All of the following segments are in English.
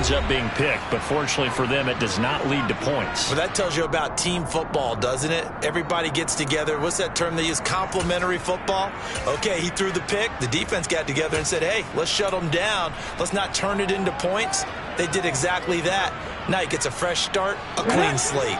winds up being picked, but fortunately for them, it does not lead to points. Well, that tells you about team football, doesn't it? Everybody gets together. What's that term they use? Complementary football? Okay, he threw the pick. The defense got together and said, hey, let's shut them down. Let's not turn it into points. They did exactly that. Now he gets a fresh start, a clean slate.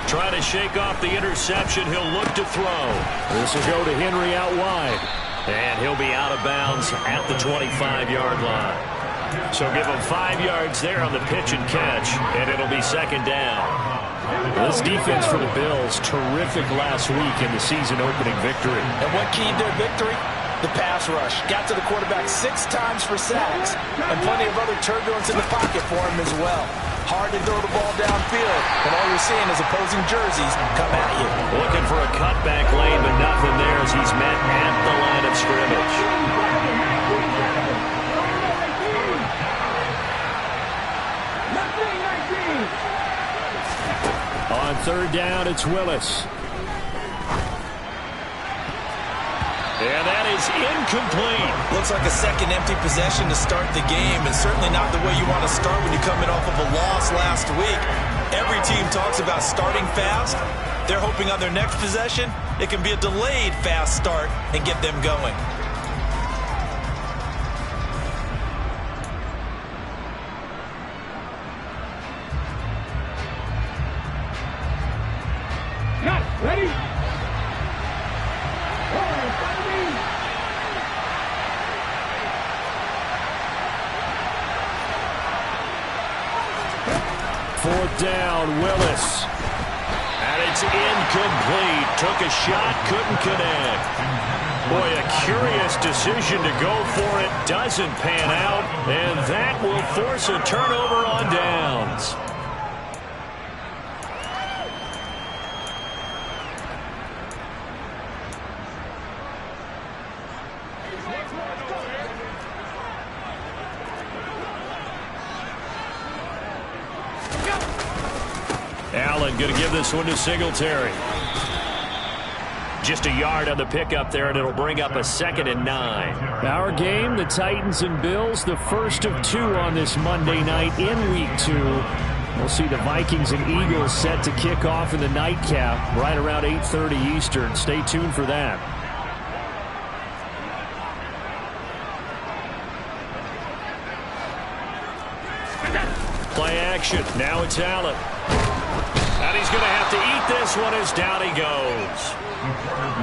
Trying to shake off the interception. He'll look to throw. This will go to Henry out wide. And he'll be out of bounds at the 25-yard line. So give him 5 yards there on the pitch and catch, and it'll be second down. This defense for the Bills, terrific last week in the season-opening victory. And what keyed their victory? The pass rush. Got to the quarterback 6 times for sacks, and plenty of other turbulence in the pocket for him as well. Hard to throw the ball downfield, and all you're seeing is opposing jerseys come at you. Looking for a cutback lane, but nothing there as he's met at the line of scrimmage. On third down, it's Willis. And that is incomplete. Looks like a second empty possession to start the game, and certainly not the way you want to start when you're coming off of a loss last week. Every team talks about starting fast. They're hoping on their next possession, it can be a delayed fast start and get them going. Ready? Fourth down, Willis. And it's incomplete. Took a shot, couldn't connect. Boy, a curious decision to go for it. Doesn't pan out, and that will force a turnover on downs. Allen going to give this one to Singletary. Just a yard on the pickup there, and it'll bring up a 2nd and 9. Our game, the Titans and Bills, the first of 2 on this Monday night in Week 2. We'll see the Vikings and Eagles set to kick off in the nightcap right around 8:30 Eastern. Stay tuned for that. Play action. Now it's Allen. And he's going to have to eat this one as down he goes.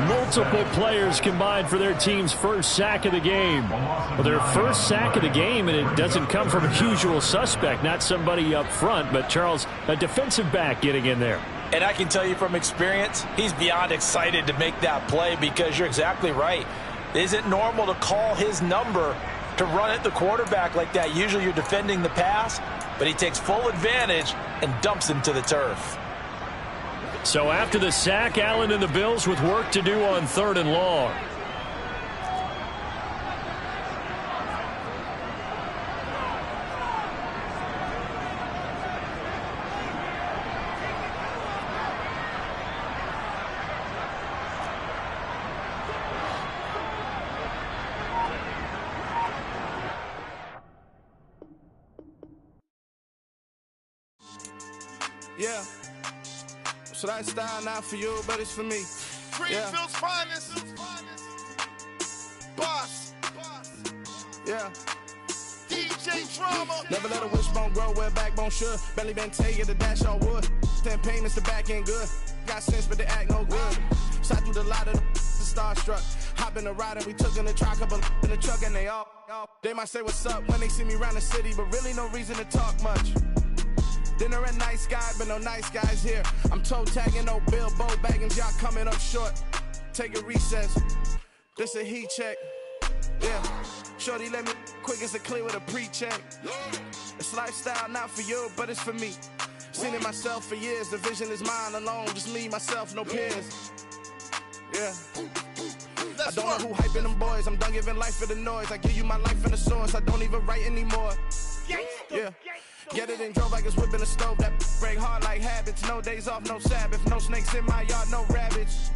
Multiple players combined for their team's first sack of the game. Well, their first sack of the game, and it doesn't come from a usual suspect, not somebody up front, but Charles, a defensive back getting in there. And I can tell you from experience, he's beyond excited to make that play because you're exactly right. It isn't normal to call his number to run at the quarterback like that. Usually you're defending the pass, but he takes full advantage and dumps him to the turf. So after the sack, Allen and the Bills with work to do on 3rd and long. Yeah. So that style not for you, but it's for me. Greenfield's finest. Boss. Yeah. DJ Drama. Never let a wishbone grow where a backbone should. Belly been taken to dash all wood. 10 payments, the back end good. Got sense, but they act no good. Shot through the lot of the starstruck. Hop in the ride and we took in the truck, up in the truck, and they might say what's up when they see me around the city, but really no reason to talk much. Dinner at nice guy, but no nice guys here. I'm toe tagging, no Bilbo bagging, y'all coming up short. Take a recess. This a heat check. Yeah. Shorty let me quick as a clear with a pre-check. It's lifestyle not for you, but it's for me. Seen it myself for years. The vision is mine alone. Just me, myself, no peers. Yeah. I don't know who hyping them boys. I'm done giving life for the noise. I give you my life and the source. I don't even write anymore. Yeah. Get it and drove like it's whipping a stove. That break hard like habits. No days off, no Sabbath. No snakes in my yard, no rabbits.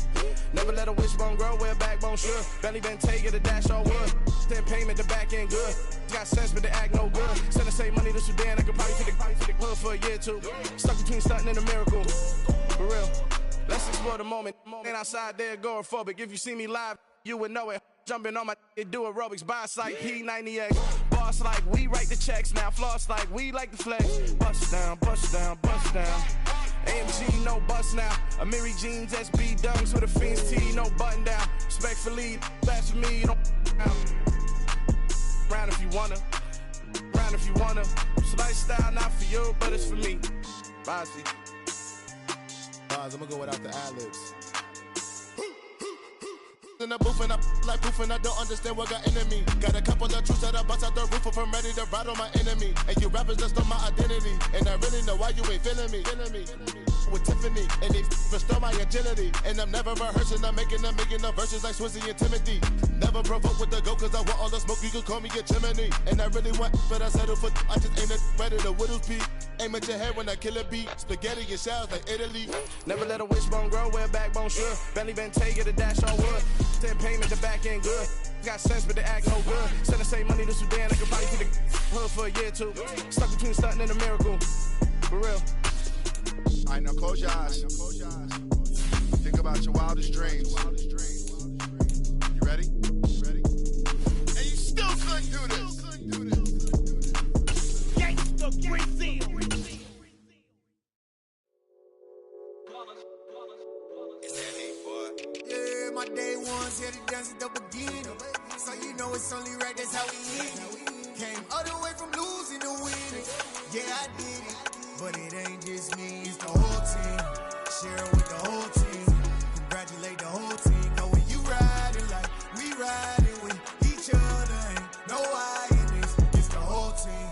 Never let a wishbone grow where a backbone should. Belly been take it, a dash all wood. Then payment, the back end good. Got sense, but the act no good. Send the same money to Sudan. I could probably take the hood for a year or two. Stuck between stunting and a miracle. For real. Let's explore the moment. Ain't outside there agoraphobic. If you see me live, you would know it. Jumping on my do aerobics, boss like P90X. Boss like we write the checks now. Floss like we like the flex. Bust down, bust down, bust down. AMG, no bust now. Amiri jeans, SB dunks with a Fiends T, no button down. Respectfully, that's for me, you don't round if you wanna. Round if you wanna. It's lifestyle, not for you, but it's for me. Bossy. I'm gonna go without the ad-libs. In the booth and I like poof and I don't understand what got into me. Got a couple of truths that I bust out the roof if I'm ready to ride on my enemy. And you rappers just stole my identity, and I really know why you ain't feeling me. With Tiffany, and they restore my agility. And I'm never rehearsing, I'm making a million of verses like Swizzy and Timothy. Never provoke with the go, cause I want all the smoke, you can call me a chimney. And I really want, but I settle for, I just ain't ready to whittles beat. Aim at your head when I kill a beat. Spaghetti and shells like Italy. Never let a wishbone grow where a backbone should. Belly been take it, a dash all wood. Then payment, the back end good. Got sense, but the act no good. Send the same money to Sudan, I could probably take the hood for a year or two. Stuck between stunting and a miracle. For real. Alright, now close your eyes. Think about your wildest dreams. You ready? And you still couldn't do this. Gangsta Brazil. Yeah, my day ones here to dance at the beginning. So you know it's only right, that's how we hit it. Came all the way from losing to winning. Yeah, I did it. But it ain't just me, it's the whole team. Share it with the whole team. Congratulate the whole team. Cause when you riding like we riding with each other, ain't no I in this. It's the whole team.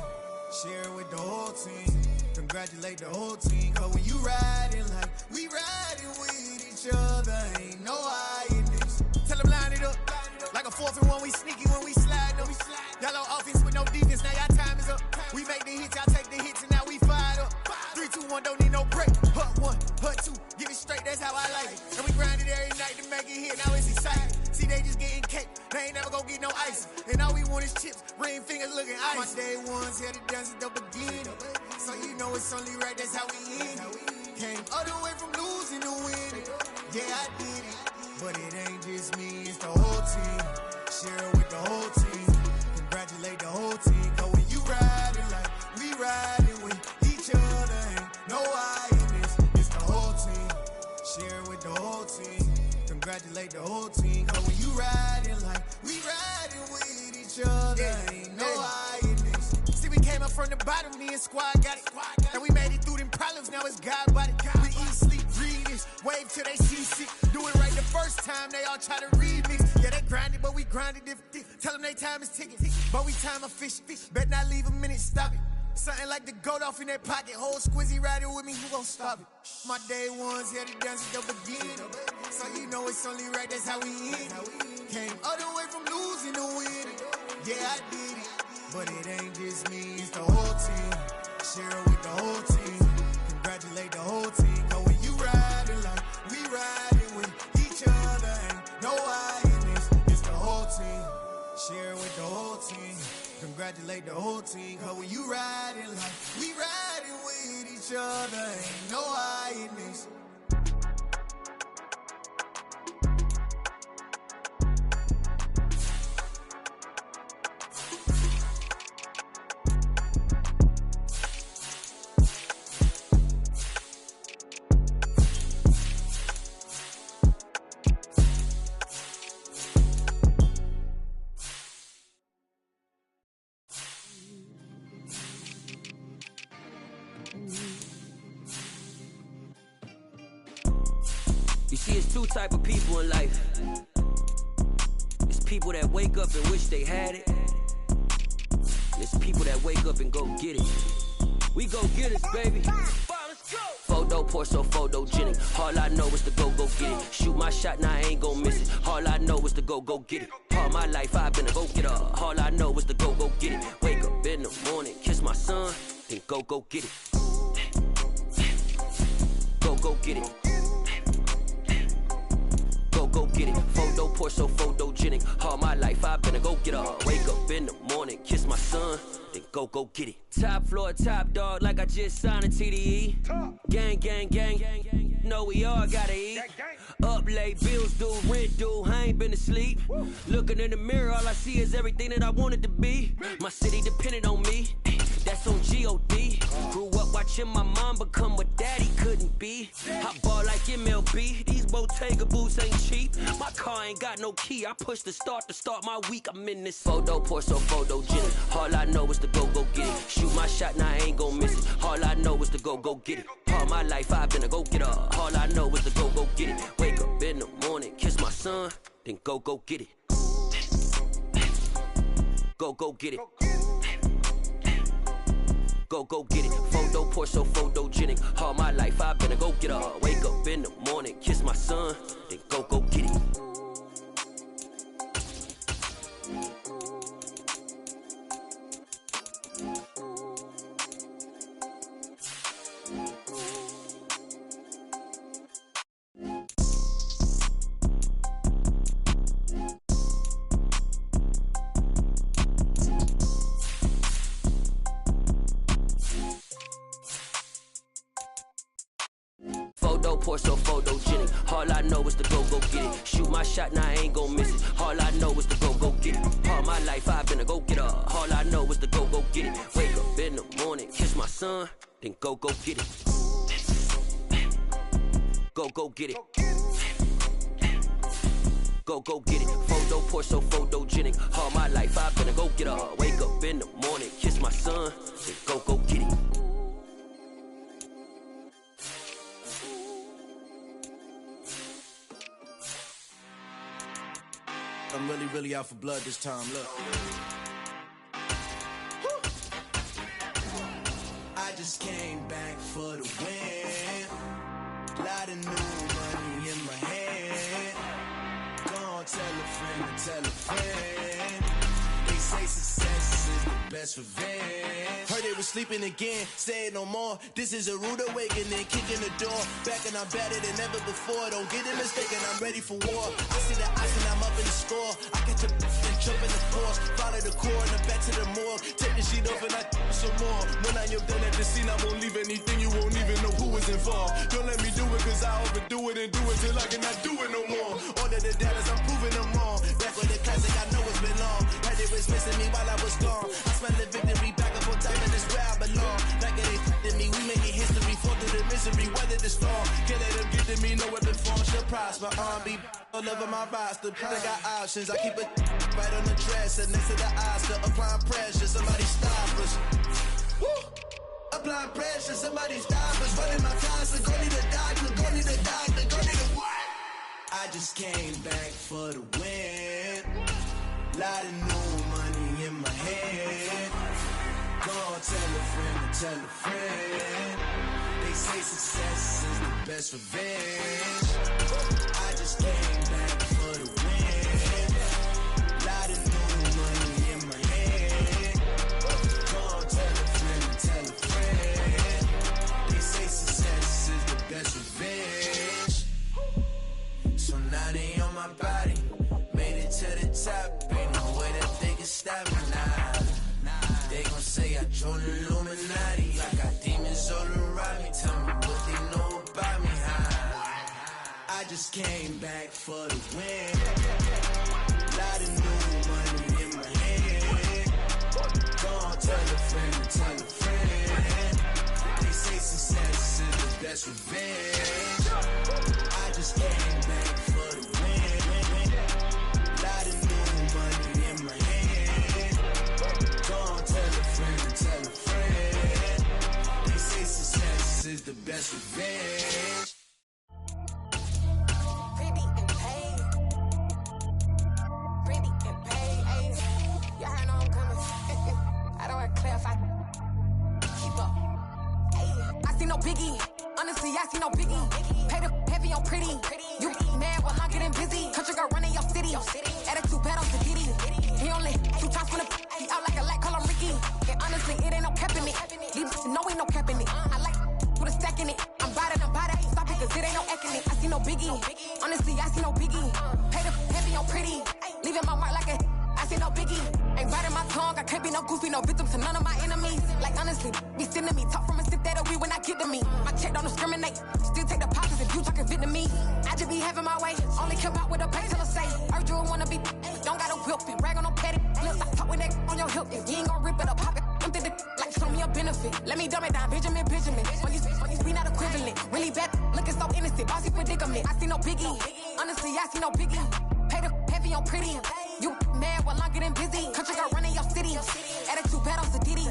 Share it with the whole team. Congratulate the whole team. Cause when you riding like we riding with each other, ain't no I in this. Tell them line it up. Like a 4th and 1, we sneaky when we slide them. Yellow offense with no defense, now y'all time is up. We make the hits, y'all take the hits, and now we fired up. 3, 2, 1, don't need no break. Hut 1, hut 2, give it straight, that's how I like it. And we grind it every night to make it hit, now it's exciting. See, they just getting cake, they ain't never gonna get no ice. And all we want is chips, ring fingers looking ice. My day ones here to dance at the beginning. So you know it's only right, that's how we end it. Came all the way from losing to winning. Yeah, I did it. But it ain't just me, it's the whole team. Share it with the whole team. Congratulate the whole team. Cause when you riding like we riding with each other, ain't no I in this. It's the whole team. Share it with the whole team. Congratulate the whole team. Cause when you riding like we riding with each other, ain't no I in this. See, we came up from the bottom, me and squad got it. And we made it through them problems, now it's God body. We eat, sleep, breathe this. Wave till they see sick. Do it right the first time, they all try to remix. Yeah, they grinded, but we grinded different. Tell them they time is ticking, but we time a fish. Bet not leave a minute, stop it. Something like the goat off in that pocket. Whole squizzy riding with me, who gon' stop it? My day ones here to dance at the beginning. So you know it's only right, that's how we end it. Came all the way from losing to winning. Yeah, I did it. But it ain't just me, it's the whole team. Share it with the whole team. Congratulate the whole team. Cause when you riding like we riding with each other, ain't no I in this. It's the whole team. Share it with the whole team. Congratulate the whole team. Cause when you riding like we riding with each other, ain't no I in this. You see, it's two type of people in life. It's people that wake up and wish they had it. It's people that wake up and go get it. We go get it, baby. Photo poor, so photogenic. All I know is to go get it. Shoot my shot, now I ain't gon' miss it. All I know is to go get it. All my life I've been a go-getter. All I know is to go get it. Wake up in the morning, kiss my son. then go get it. Go get it. Go get it. Photo poor, so photogenic. All my life I've been a go getter. Wake up in the morning, kiss my son, then go get it. Top floor, top dog, like I just signed a TDE. Gang. Know we all gotta eat. Up late, bills due, rent due, I ain't been asleep. Looking in the mirror, all I see is everything that I wanted to be. My city depended on me, that's on G.O.D. Grew up watching my mom become what daddy couldn't be. I ball like MLB, these Bottega boots ain't cheap. My car ain't got no key, I push the start to start my week. I'm in this photo poor, so photogenic. All I know is to go get it. Shoot my shot, now I ain't gon' miss it. All I know is to go get it. All my life I've been a go-getter. All I know is to go get it. Wake up in the morning, kiss my son, then go get it. Go get it. Go get it. Photo poor, so photogenic. All my life I've been a go-getter. Wake up in the morning, kiss my son, then go get it. Photo poor, so photogenic. All I know is to go get it. Shoot my shot, now I ain't gon' miss it. All I know is to go get it. All my life I've been a go-getter. All I know is to go get it. Wake up in the morning, kiss my son, then go get it. Go get it. Go get it. Photo poor, so photogenic. All my life I've been a go-getter. Wake up in the morning, kiss my son, then go get it. I'm really out for blood this time, look. I just came back for the win. Lot of new money in my hand. Gonna tell a friend. They say success is the best revenge. Heard they was sleeping again, say it no more. This is a rude awakening, kicking the door. Back and I'm better than ever before. Don't get it mistaken, I'm ready for war. I see the ice and I'm up in the score. I catch a and jump in the force. Follow the core and back to the morgue. Take the sheet off and I some more. When I am done at the scene, I won't leave anything. You won't even know who was involved. Don't let me do it, cause I overdo it and do it till I cannot do it no more. All of the doubters, I'm proving them wrong. Back with the classic, I know it's been long. Heard they was missing me while I was gone. I smell the victory back up on time, and it's where I belong. Like it ain't f***ing me, we making history. Fall through the misery, weather the storm. Can't let them get to me, no weapon form shall prosper. R&B all over my roster. I got options, I keep it right on the dresser. Next to the Oscar, applying pressure, somebody stop us. Woo! Applying pressure, somebody stop us. Running my cars, go need a doctor, go need a doctor, go need a what? I just came back for the win. Lot of new money in my hand. Gonna tell a friend. They say success is the best revenge. I just came back for the win. Lot of new money in my hand. Gonna tell a friend. They say success is the best revenge. So now they on my body. Made it to the top. Ain't no way that they can stop me now. They gon' say I joined the Illuminati. I got demons all around me. Tell me what they know about me, huh? I just came back for the win. Lot of new money in my hand. Gonna tell a friend. They say success is the best revenge. I just came back for the win. Lot of new money in my hand. Gonna tell a friend. They say success is the best revenge. Biggie, honestly, I see no biggie. Pay the heavy on pretty. You mad while I'm getting busy. Country girl running your city. Attitude bad on the kitty. He only 2 times from the he out like a lack, call him Ricky. And honestly, it ain't no cap in me. These biggie. Honestly, I see no biggie. Paid up heavy on pretty. Leaving my mark like a, I see no biggie. Ain't biting my tongue, I can't be no goofy, no victim to none of my enemies. Like honestly, be sending me talk from a sip that a weed when I get to me. My check don't discriminate, still take the pockets if you talking Vietnamese. I just be having my way, only care about what the pay teller say. Urge you wanna be, don't gotta whip it, brag on no petty. Let's stop talk with that on your hip, if you ain't gon' rip it or pop it. Empty the like show me a benefit. Let me dumb it down, Benjamin. We not equivalent, really bad, looking so innocent, bossy predicament. I see no biggie, honestly I see no biggie. Paid up heavy on pretty. You mad while I'm getting busy. Country girl running your city. Attitude bad on Sadiddy.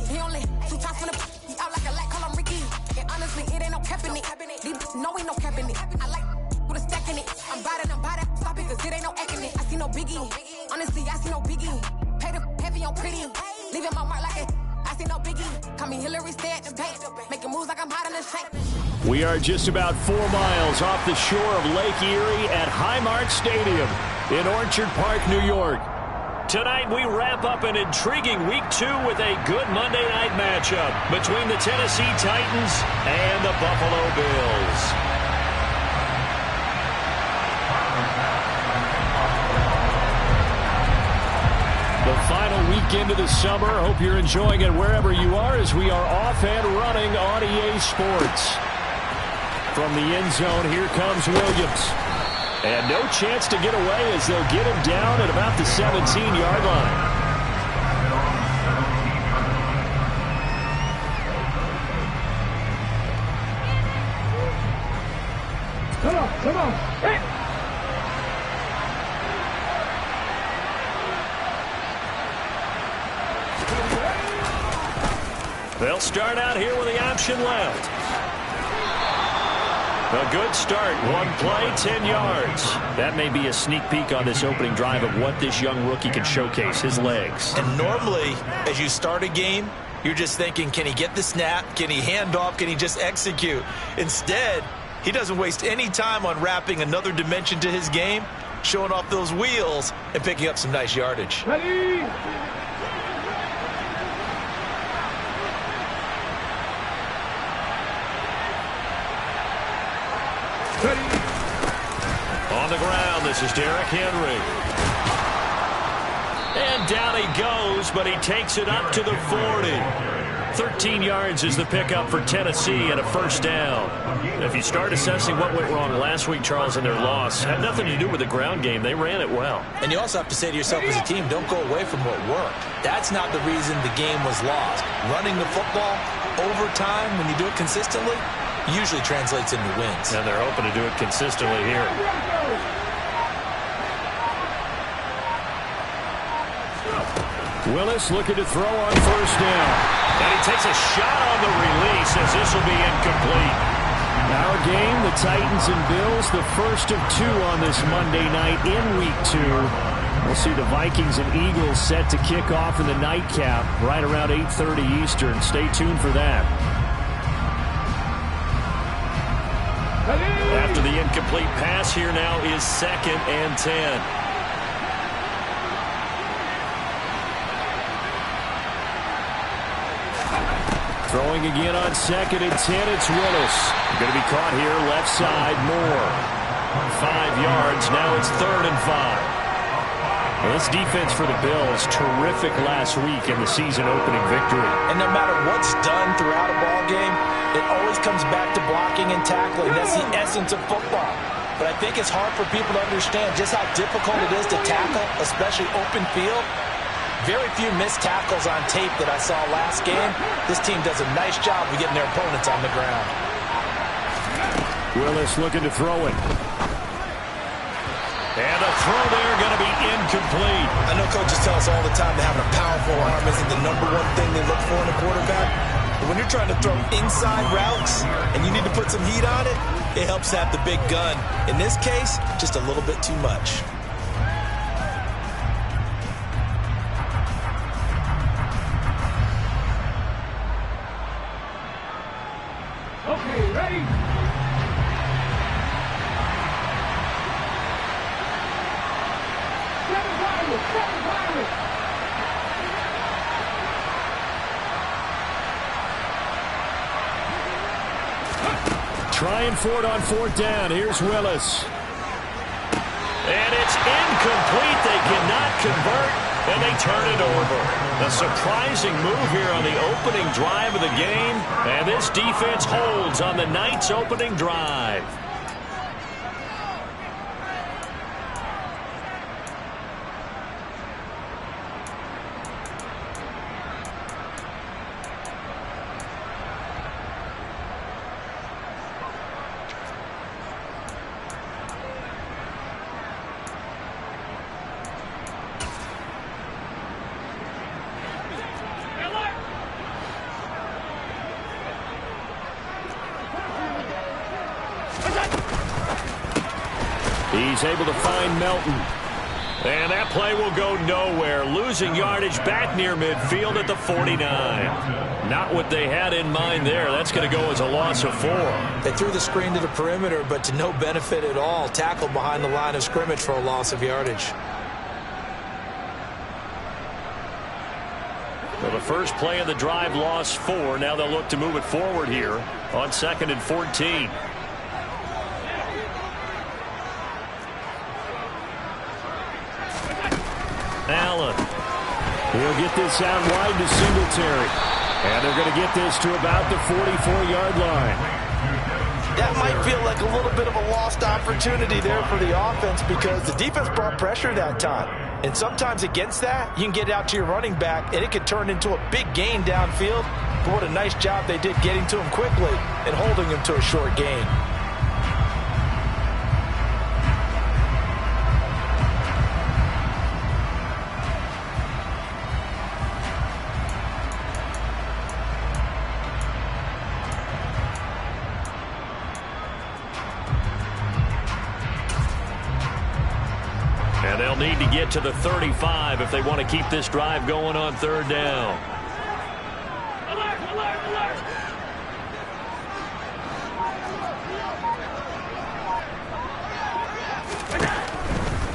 He only 2 times from the he out like a light, call him Ricky. And honestly, it ain't no cap in it. These know ain't no cap in it. I like with a stack in it. I'm by that, stop it, cause it ain't no acting it. I see no biggie. Honestly, I see no biggie. Paid up heavy on pretty. Leaving my mark like it. I see no biggie. Call me Hillary, stay at the bank. Making moves like I'm hot in the shank. We are just about 4 miles off the shore of Lake Erie at Highmark Stadium in Orchard Park, New York. Tonight we wrap up an intriguing Week 2 with a good Monday night matchup between the Tennessee Titans and the Buffalo Bills. The final weekend of the summer. Hope you're enjoying it wherever you are as we are off and running on EA Sports. From the end zone, here comes Williams. And no chance to get away as they'll get him down at about the 17-yard line. Come on. Hey. They'll start out here with the option left. A good start. 1 play, 10 yards. That may be a sneak peek on this opening drive of what this young rookie can showcase, his legs. And normally, as you start a game, you're just thinking, can he get the snap? Can he hand off? Can he just execute? Instead, he doesn't waste any time on wrapping another dimension to his game, showing off those wheels, and picking up some nice yardage. Ready? On the ground, this is Derrick Henry. And down he goes, but he takes it up to the 40. 13 yards is the pickup for Tennessee and a first down. If you start assessing what went wrong last week, Charles, in their loss, had nothing to do with the ground game. They ran it well. And you also have to say to yourself as a team, don't go away from what worked. That's not the reason the game was lost. Running the football over time, when you do it consistently, usually translates into wins. And they're hoping to do it consistently here. Willis looking to throw on first down. And he takes a shot on the release as this will be incomplete. Our game, the Titans and Bills, the first of 2 on this Monday night in Week 2. We'll see the Vikings and Eagles set to kick off in the nightcap right around 8:30 Eastern. Stay tuned for that. After the incomplete pass, here now is 2nd and 10. Throwing again on 2nd and 10, it's Willis. Going to be caught here, left side, Moore. 5 yards, now it's 3rd and 5. Well, this defense for the Bills, terrific last week in the season-opening victory. And no matter what's done throughout a ball game, it always comes back to blocking and tackling. That's the essence of football. But I think it's hard for people to understand just how difficult it is to tackle, especially open field. Very few missed tackles on tape that I saw last game. This team does a nice job of getting their opponents on the ground. Willis looking to throw it. And a throw there going to be incomplete. I know coaches tell us all the time that having a powerful arm isn't the #1 thing they look for in a quarterback. But when you're trying to throw inside routes and you need to put some heat on it, it helps have the big gun. In this case, just a little bit too much. Okay, ready? Trying trying for it on 4th down. Here's Willis. And it's incomplete. They cannot convert, and they turn it over. A surprising move here on the opening drive of the game, and this defense holds on the Knights' opening drive. He's able to find Melton. And that play will go nowhere. Losing yardage back near midfield at the 49. Not what they had in mind there. That's going to go as a loss of 4. They threw the screen to the perimeter, but to no benefit at all. Tackled behind the line of scrimmage for a loss of yardage. Well, the first play of the drive lost 4. Now they'll look to move it forward here on 2nd and 14. Allen. He'll get this out wide to Singletary. And they're going to get this to about the 44-yard line. That might feel like a little bit of a lost opportunity there for the offense because the defense brought pressure that time. And sometimes against that, you can get out to your running back, and it could turn into a big gain downfield. But what a nice job they did getting to him quickly and holding him to a short gain. And they'll need to get to the 35 if they want to keep this drive going on 3rd down. Alert, alert, alert.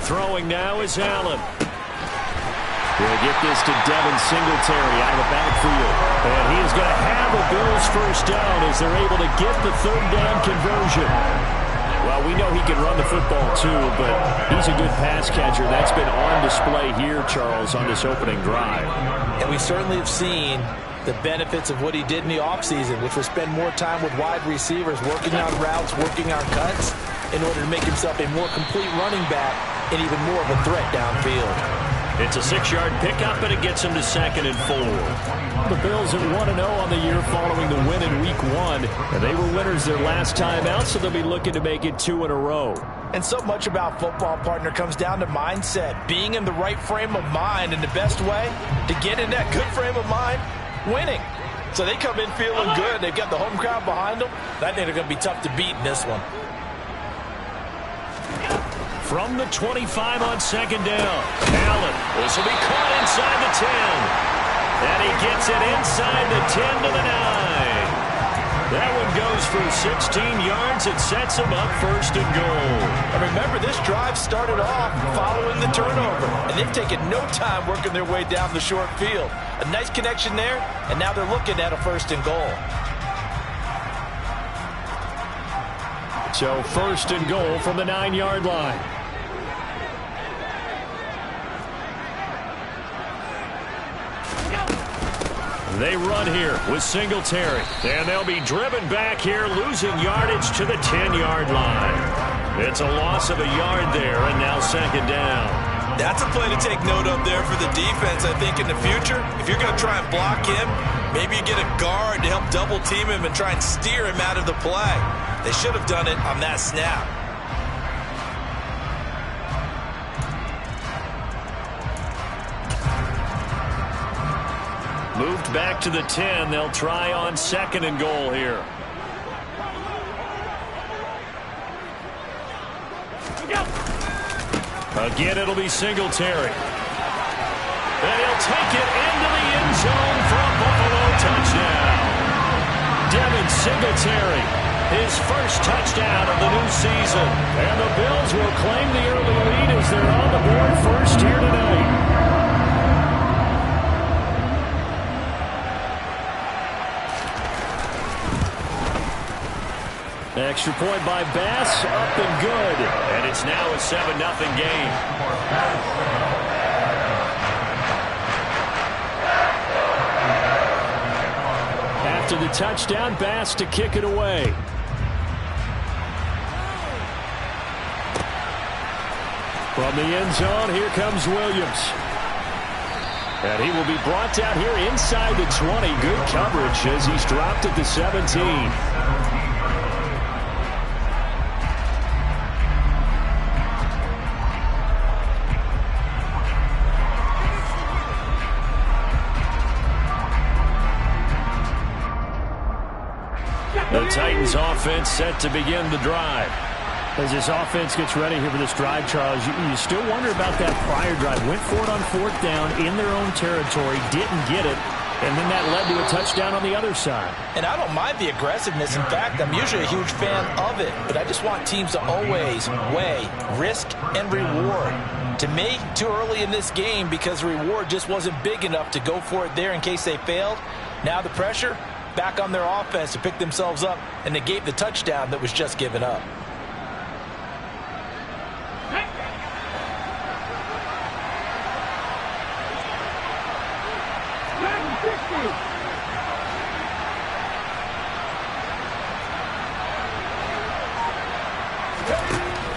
Throwing now is Allen. He'll get this to Devin Singletary out of the backfield. And he is going to have a Bills first down as they're able to get the 3rd down conversion. Well, we know he can run the football too, but he's a good pass catcher. That's been on display here, Charles, on this opening drive. And we certainly have seen the benefits of what he did in the offseason, which was spend more time with wide receivers, working on routes, working on cuts, in order to make himself a more complete running back and even more of a threat downfield. It's a 6-yard pickup, and it gets him to 2nd and 4. The Bills are 1-0 on the year following the win in Week 1. And they were winners their last time out, so they'll be looking to make it 2 in a row. And so much about football, partner, comes down to mindset. Being in the right frame of mind, and the best way to get in that good frame of mind, winning. So they come in feeling good. They've got the home crowd behind them. I think they're going to be tough to beat in this one. From the 25 on 2nd down. Allen. This will be caught inside the 10. And he gets it inside the 10 to the 9. That one goes for 16 yards. It sets him up 1st and goal. And remember, this drive started off following the turnover. And they've taken no time working their way down the short field. A nice connection there. And now they're looking at a 1st and goal. So 1st and goal from the 9-yard line. They run here with Singletary. And they'll be driven back here, losing yardage to the 10-yard line. It's a loss of a yard there, and now 2nd down. That's a play to take note of there for the defense, I think, in the future. If you're going to try and block him, maybe you get a guard to help double team him and try and steer him out of the play. They should have done it on that snap. Moved back to the 10. They'll try on 2nd and goal here. Again, it'll be Singletary. And he'll take it into the end zone for a Buffalo touchdown. Devin Singletary, his first touchdown of the new season. And the Bills will claim the early lead as they're on the board first here tonight. Extra point by Bass, up and good. And it's now a 7-0 game. After the touchdown, Bass to kick it away. From the end zone, here comes Williams. And he will be brought down here inside the 20. Good coverage as he's dropped at the 17. The Titans offense set to begin the drive. As this offense gets ready here for this drive, Charles, you still wonder about that prior drive. Went for it on 4th down in their own territory, didn't get it, and then that led to a touchdown on the other side. And I don't mind the aggressiveness. In fact, I'm usually a huge fan of it, but I just want teams to always weigh risk and reward. To me, too early in this game because the reward just wasn't big enough to go for it there in case they failed. Now the pressure back on their offense to pick themselves up and negate the touchdown that was just given up.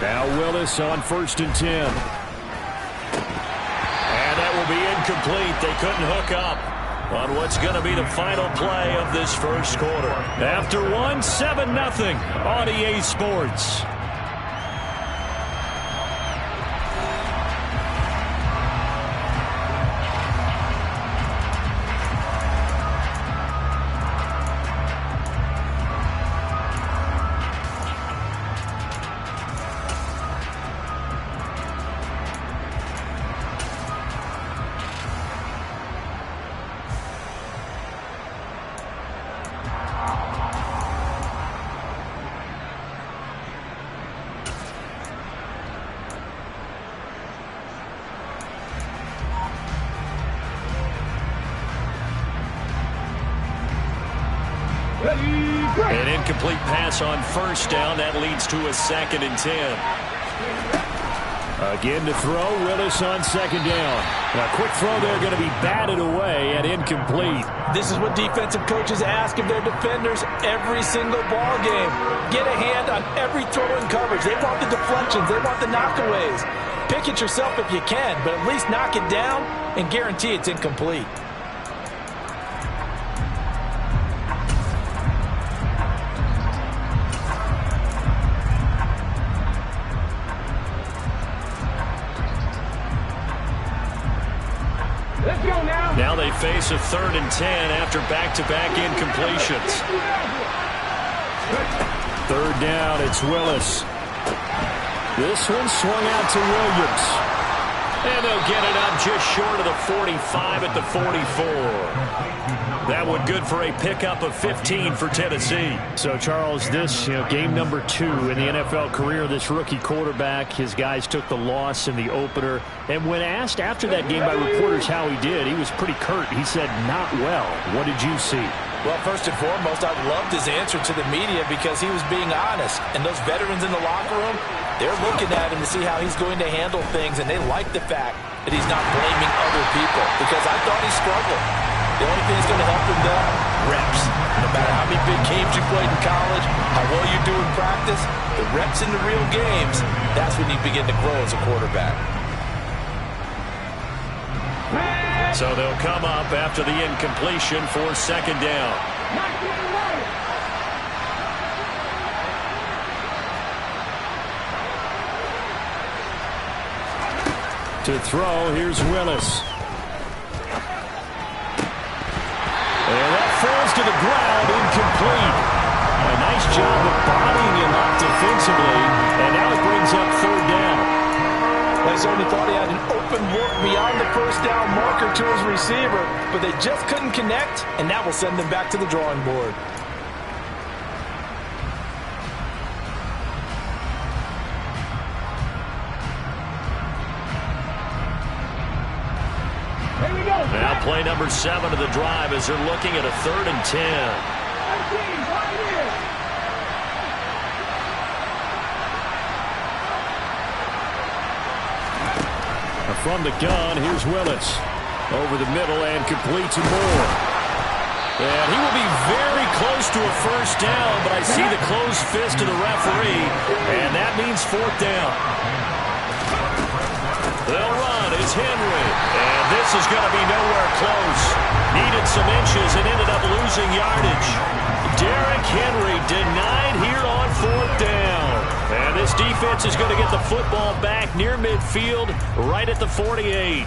Now Willis on 1st and 10. And that will be incomplete. They couldn't hook up on what's going to be the final play of this first quarter. After 7-0 on EA Sports. An incomplete pass on 1st down. That leads to a 2nd and 10. Again to throw. Willis on 2nd down. A quick throw there going to be batted away and incomplete. This is what defensive coaches ask of their defenders every single ball game. Get a hand on every throw in coverage. They want the deflections. They want the knockaways. Pick it yourself if you can, but at least knock it down and guarantee it's incomplete. Now they face a 3rd and 10 after back-to-back incompletions. 3rd down, it's Willis. This one swung out to Williams. And they'll get it up just short of the 45 at the 44. That one good for a pickup of 15 for Tennessee. So, Charles, this game number 2 in the NFL career, this rookie quarterback, his guys took the loss in the opener. And when asked after that game by reporters how he did, he was pretty curt. He said, not well. What did you see? Well, first and foremost, I loved his answer to the media because he was being honest. And those veterans in the locker room, they're looking at him to see how he's going to handle things, and they like the fact that he's not blaming other people because I thought he struggled. The only thing that's going to help him, though, reps. No matter how many big games you played in college, how well you do in practice, the reps in the real games, that's when you begin to grow as a quarterback. So they'll come up after the incompletion for 2nd down. To throw, here's Willis. And that falls to the ground, incomplete. A nice job of bodying him up defensively, and now it brings up 3rd down. They certainly thought he had an open look beyond the 1st down marker to his receiver, but they just couldn't connect, and that will send them back to the drawing board. Now play number 7 of the drive as they're looking at a 3rd and 10. from the gun. Here's Willis. Over the middle and complete to Moore. And he will be very close to a first down, but I see the closed fist of the referee, and that means fourth down. They'll run. It's Henry. And this is going to be nowhere close. Needed some inches and ended up losing yardage. Derrick Henry denied here on fourth down. And this defense is going to get the football back near midfield, right at the 48.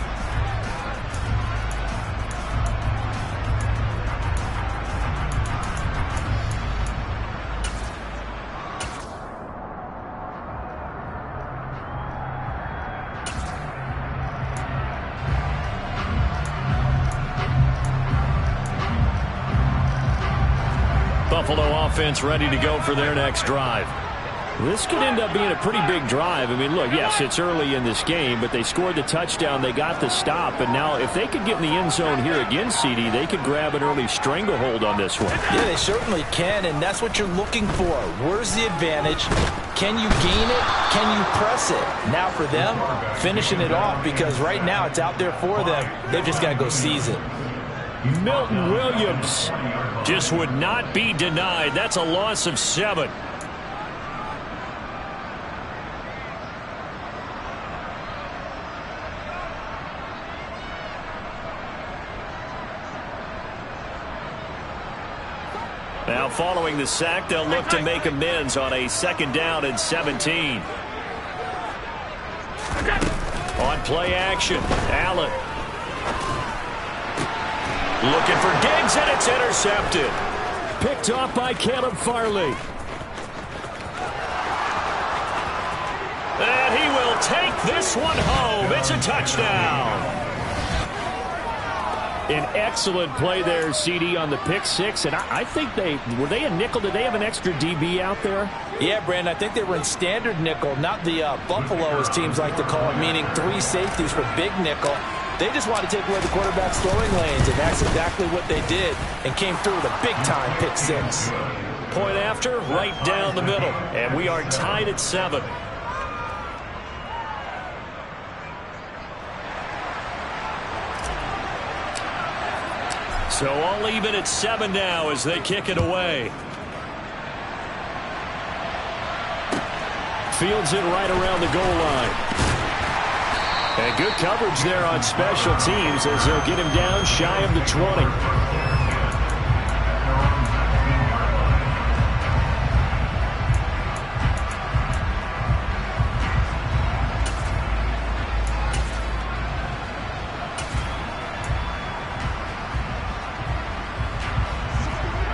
Buffalo offense ready to go for their next drive. This could end up being a pretty big drive. I mean, look, yes, it's early in this game, but they scored the touchdown. They got the stop. And now if they could get in the end zone here again, CD, they could grab an early stranglehold on this one. Yeah, they certainly can, and that's what you're looking for. Where's the advantage? Can you gain it? Can you press it? Now for them, finishing it off, because right now it's out there for them. They've just got to go seize it. Milton Williams just would not be denied. That's a loss of 7. Now following the sack, they'll look to make amends on a 2nd down and 17. On play action, Allen. Looking for Diggs, and it's intercepted. Picked off by Caleb Farley. And he will take this one home. It's a touchdown. An excellent play there, CD, on the pick six. And I think were they a nickel? Did they have an extra DB out there? Yeah, Brandon, I think they were in standard nickel, not the Buffalo, as teams like to call it, meaning 3 safeties for big nickel. They just want to take away the quarterback's throwing lanes, and that's exactly what they did, and came through with a big-time pick six. Point after, right down the middle, and we are tied at 7. So all even at 7 now as they kick it away. Fields it right around the goal line. And good coverage there on special teams as they'll get him down shy of the 20.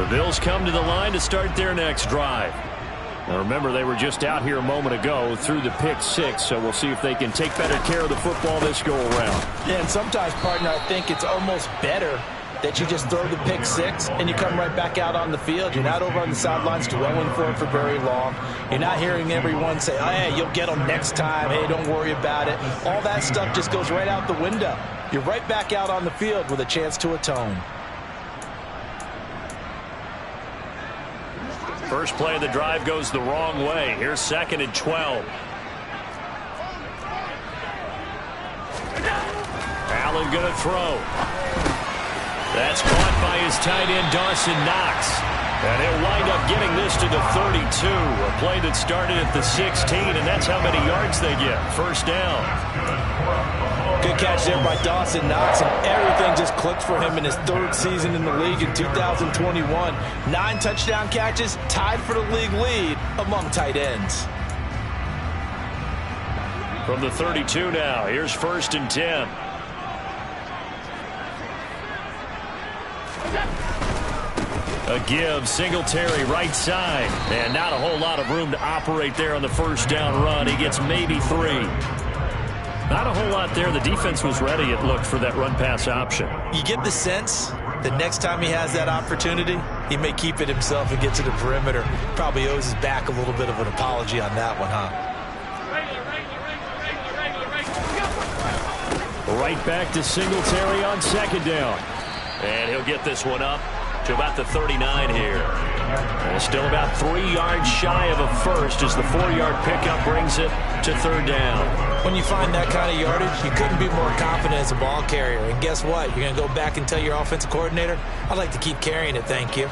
The Bills come to the line to start their next drive. Now remember, they were just out here a moment ago through the pick six, so we'll see if they can take better care of the football this go around. Yeah, and sometimes, partner, I think it's almost better that you just throw the pick six and you come right back out on the field. You're not over on the sidelines dwelling for it for very long. You're not hearing everyone say, oh, hey, you'll get them next time. Hey, don't worry about it. All that stuff just goes right out the window. You're right back out on the field with a chance to atone. First play of the drive goes the wrong way. Here's 2nd and 12. Allen going to throw. That's caught by his tight end, Dawson Knox. And he'll wind up getting this to the 32. A play that started at the 16, and that's how many yards they get. First down. Good catch there by Dawson Knox, and everything just clicked for him in his 3rd season in the league in 2021. 9 touchdown catches, tied for the league lead among tight ends. From the 32 now, here's 1st and 10. A give, Singletary right side. And not a whole lot of room to operate there on the first down run. He gets maybe 3. Not a whole lot there. The defense was ready, it looked, for that run-pass option. You get the sense that next time he has that opportunity, he may keep it himself and get to the perimeter. Probably owes his back a little bit of an apology on that one, huh? Right back to Singletary on 2nd down. And he'll get this one up to about the 39 here. And still about 3 yards shy of a first as the 4-yard pickup brings it to third down. When you find that kind of yardage, you couldn't be more confident as a ball carrier. And guess what? You're going to go back and tell your offensive coordinator, I'd like to keep carrying it, thank you.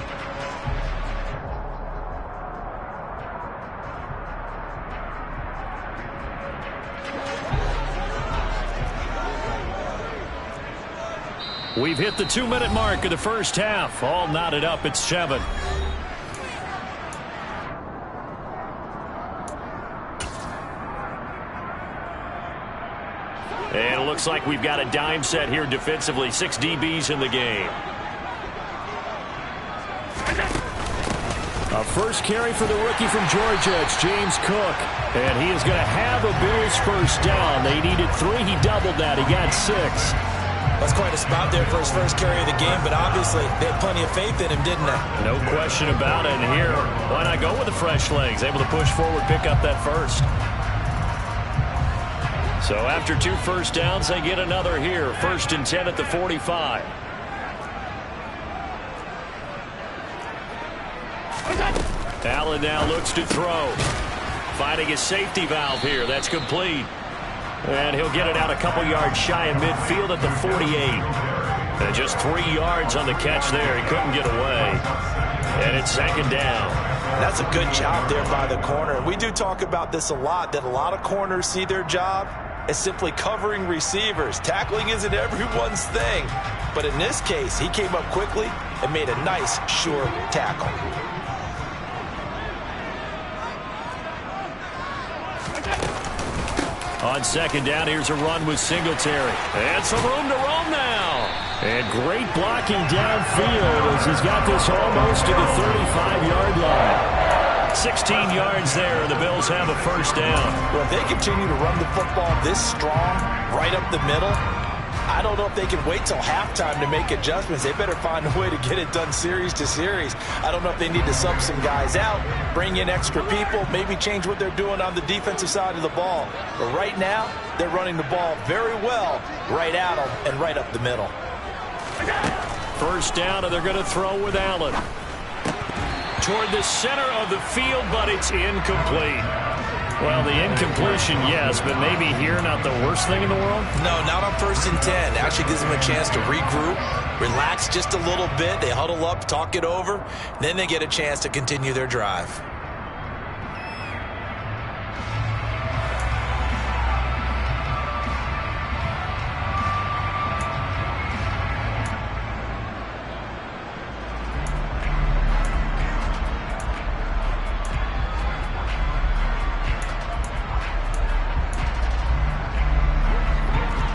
We've hit the 2-minute mark of the first half. All knotted up at 7. And it looks like we've got a dime set here defensively. 6 DBs in the game. A first carry for the rookie from Georgia. It's James Cook. And he is going to have a Bills first down. They needed 3. He doubled that. He got 6. That's quite a spot there for his first carry of the game, but obviously they had plenty of faith in him, didn't they? No question about it. And here, why not go with the fresh legs? Able to push forward, pick up that first. So after 2 first downs, they get another here. 1st and 10 at the 45. Allen now looks to throw. Finding his safety valve here. That's complete. And he'll get it out a couple yards shy of midfield at the 48. And just 3 yards on the catch there. He couldn't get away. And it's 2nd down. That's a good job there by the corner. And we do talk about this a lot, that a lot of corners see their job as simply covering receivers. Tackling isn't everyone's thing. But in this case, he came up quickly and made a nice, sure tackle. On 2nd down, here's a run with Singletary. And some room to roam now. And great blocking downfield as he's got this almost to the 35-yard line. 16 yards there, and the Bills have a first down. Well, if they continue to run the football this strong, right up the middle, I don't know if they can wait till halftime to make adjustments. They better find a way to get it done series to series. I don't know if they need to sub some guys out, bring in extra people, maybe change what they're doing on the defensive side of the ball. But right now, they're running the ball very well right at them and right up the middle. First down, and they're going to throw with Allen. Toward the center of the field, but it's incomplete. Well, the incompletion, yes, but maybe here not the worst thing in the world? No, not on 1st and 10. Actually gives them a chance to regroup, relax just a little bit. They huddle up, talk it over. Then they get a chance to continue their drive.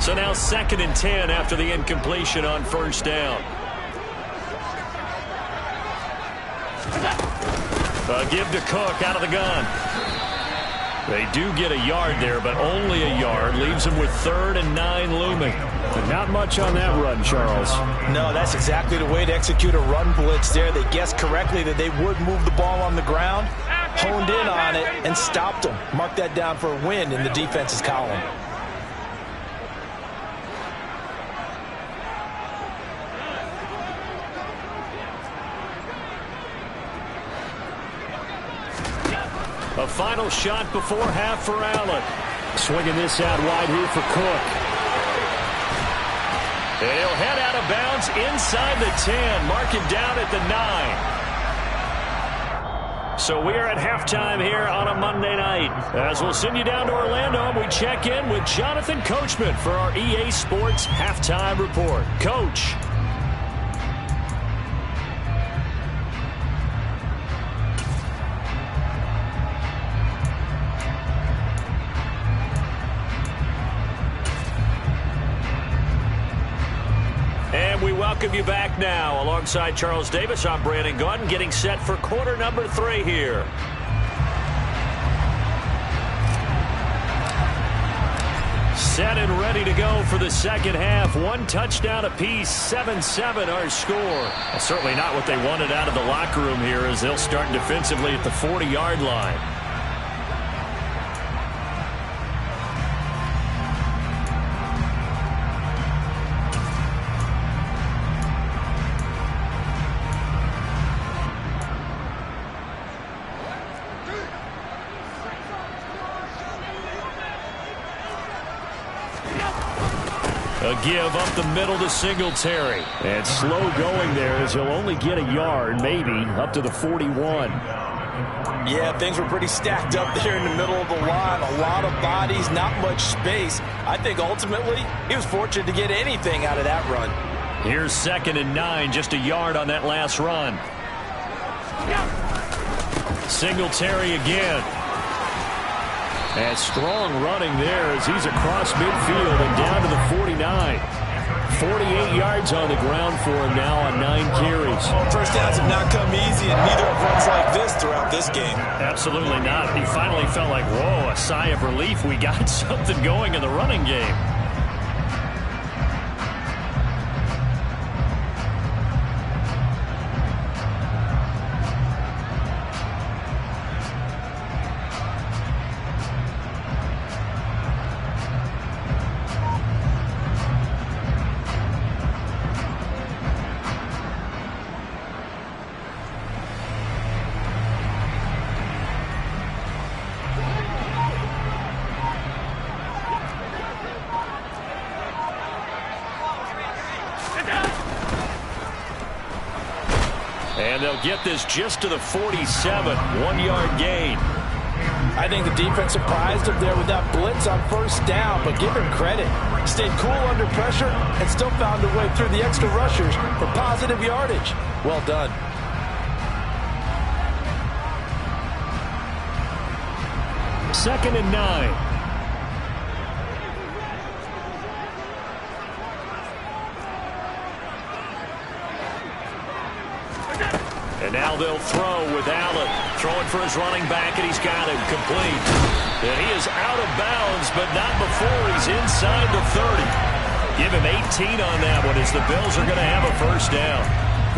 So now 2nd and 10 after the incompletion on 1st down. A give to Cook out of the gun. They do get a yard there, but only a yard. Leaves them with 3rd and 9 looming. But not much on that run, Charles. No, that's exactly the way to execute a run blitz there. They guessed correctly that they would move the ball on the ground, honed in on it, and stopped them. Mark that down for a win in the defense's column. A final shot before half for Allen. Swinging this out wide here for Cook. And he'll head out of bounds inside the 10. Mark him down at the 9. So we are at halftime here on a Monday night. As we'll send you down to Orlando, and we check in with Jonathan Coachman for our EA Sports Halftime Report. Coach. And we welcome you back now. Alongside Charles Davis, I'm Brandon Gaudin, getting set for quarter number 3 here. Set and ready to go for the second half. 1 touchdown apiece, 7-7 our score. Well, certainly not what they wanted out of the locker room here as they'll start defensively at the 40-yard line. A give up the middle to Singletary. And slow going there as he'll only get a yard, maybe, up to the 41. Yeah, things were pretty stacked up there in the middle of the line. A lot of bodies, not much space. I think ultimately he was fortunate to get anything out of that run. Here's 2nd and 9, just a yard on that last run. Singletary again. And strong running there as he's across midfield and down to the 49. 48 yards on the ground for him now on 9 carries. First downs have not come easy, and neither have runs like this throughout this game. Absolutely not. He finally felt like, whoa, a sigh of relief. We got something going in the running game. And they'll get this just to the 47, 1-yard gain. I think the defense surprised him there with that blitz on first down, but give him credit. Stayed cool under pressure and still found a way through the extra rushers for positive yardage. Well done. Second and 9. And now they'll throw with Allen. Throwing for his running back, and he's got him complete. And he is out of bounds, but not before he's inside the 30. Give him 18 on that one as the Bills are going to have a first down.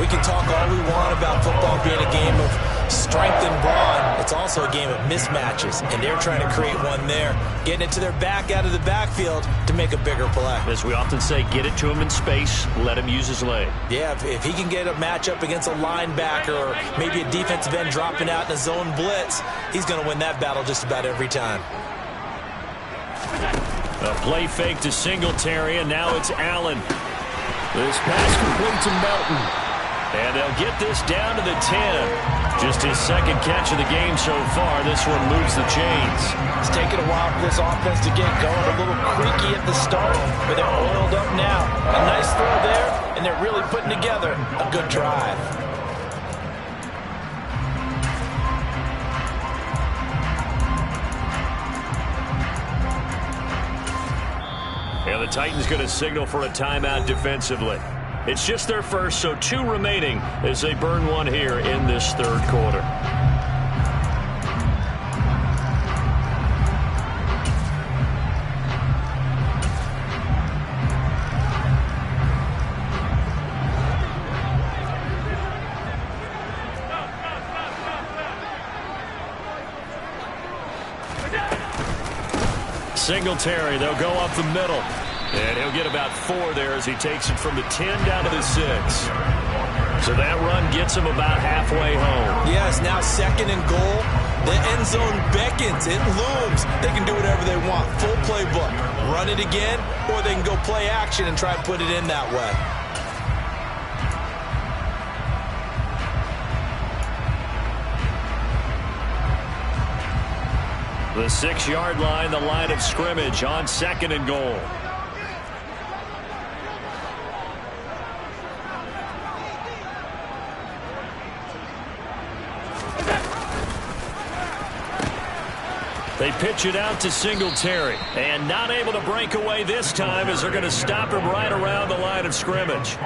We can talk all we want about football being a game of strength and brawn. It's also a game of mismatches, and they're trying to create one there, getting it to their back out of the backfield to make a bigger play. As we often say, get it to him in space, let him use his leg. Yeah, if he can get a matchup against a linebacker or maybe a defensive end dropping out in a zone blitz, he's going to win that battle just about every time. A play fake to Singletary, and now it's Allen. This pass complete to Melton. And they'll get this down to the 10. Just his second catch of the game so far. This one moves the chains. It's taken a while for this offense to get going. A little creaky at the start, but they're oiled up now. A nice throw there, and they're really putting together a good drive. And the Titans going to signal for a timeout defensively. It's just their first, so 2 remaining as they burn one here in this third quarter. Singletary, they'll go up the middle. And he'll get about 4 there as he takes it from the 10 down to the 6. So that run gets him about halfway home. Yes, now 2nd and goal. The end zone beckons. It looms. They can do whatever they want. Full playbook. Run it again, or they can go play action and try and put it in that way. The 6-yard line, the line of scrimmage on 2nd and goal. They pitch it out to Singletary. And not able to break away this time as they're going to stop him right around the line of scrimmage.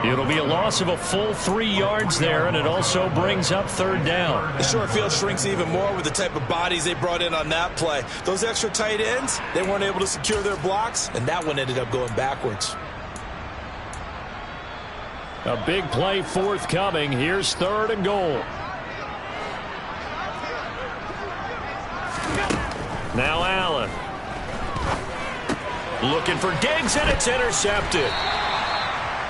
It'll be a loss of a full 3 yards there, and it also brings up 3rd down. The short field shrinks even more with the type of bodies they brought in on that play. Those extra tight ends, they weren't able to secure their blocks, and that one ended up going backwards. A big play forthcoming. Here's 3rd and goal. Now Allen. Looking for Diggs, and it's intercepted.